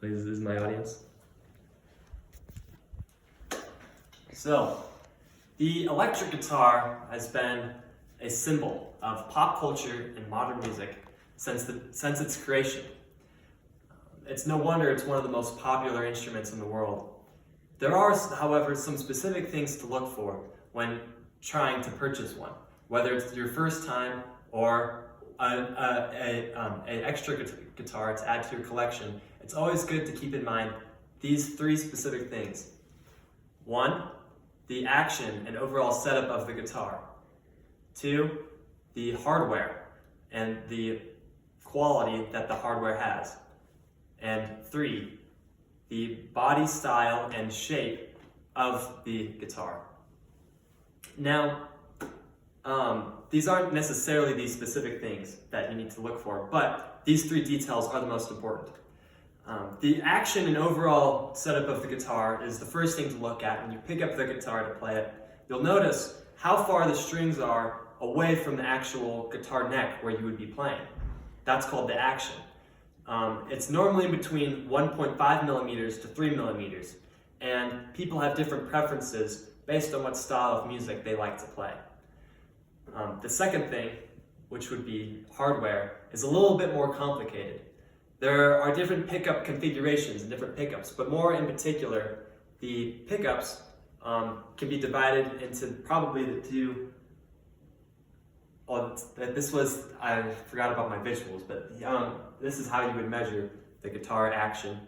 Please, this is my audience. So, the electric guitar has been a symbol of pop culture and modern music since its creation. It's no wonder it's one of the most popular instruments in the world. There are, however, some specific things to look for when trying to purchase one, whether it's your first time or an extra guitar to add to your collection. It's always good to keep in mind these three specific things. 1, the action and overall setup of the guitar. 2, the hardware and the quality that the hardware has. And 3, the body style and shape of the guitar. Now, these aren't necessarily these specific things that you need to look for, but these 3 details are the most important. The action and overall setup of the guitar is the first thing to look at when you pick up the guitar to play it. You'll notice how far the strings are away from the actual guitar neck where you would be playing. That's called the action. It's normally between 1.5 millimeters to 3 millimeters, and people have different preferences based on what style of music they like to play. The second thing, which would be hardware, is a little bit more complicated. There are different pickup configurations and different pickups, but more in particular, the pickups can be divided into probably the 2. I forgot about my visuals, but this is how you would measure the guitar action,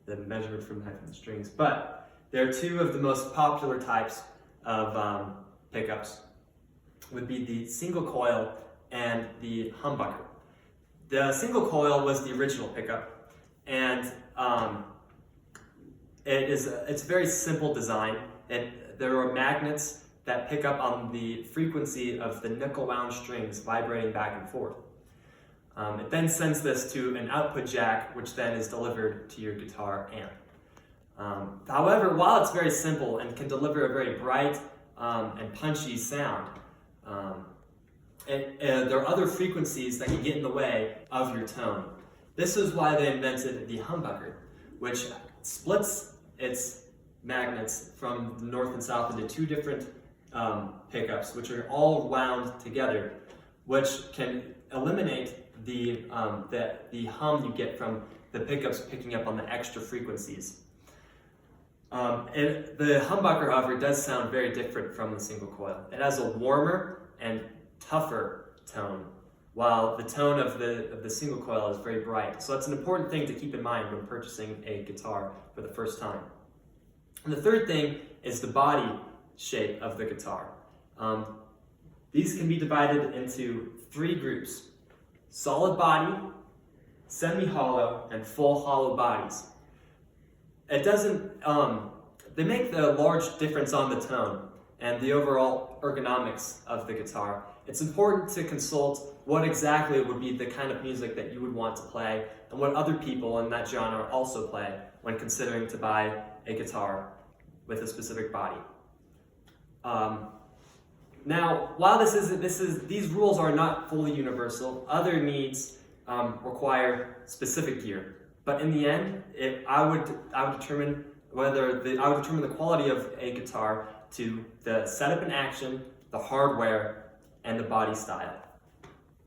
the measurement from the strings. But there are 2 of the most popular types of pickups, would be the single coil and the humbucker. The single coil was the original pickup, and it's a very simple design. There are magnets that pick up on the frequency of the nickel-wound strings vibrating back and forth. It then sends this to an output jack, which then is delivered to your guitar amp. However, while it's very simple and can deliver a very bright and punchy sound, there are other frequencies that can get in the way of your tone. This is why they invented the humbucker, which splits its magnets from the north and south into 2 different pickups, which are all wound together, which can eliminate the hum you get from the pickups picking up on the extra frequencies. The humbucker, however, does sound very different from the single coil. It has a warmer and tougher tone, while the tone of the single coil is very bright. So that's an important thing to keep in mind when purchasing a guitar for the first time. And the third thing is the body shape of the guitar. These can be divided into 3 groups: solid body, semi-hollow, and full hollow bodies. It doesn't, they make the large difference on the tone and the overall ergonomics of the guitar. It's important to consult what exactly would be the kind of music that you would want to play and what other people in that genre also play when considering to buy a guitar with a specific body. Now, while these rules are not fully universal, other needs require specific gear. But in the end, I would determine the quality of a guitar to the setup and action, the hardware, and the body style.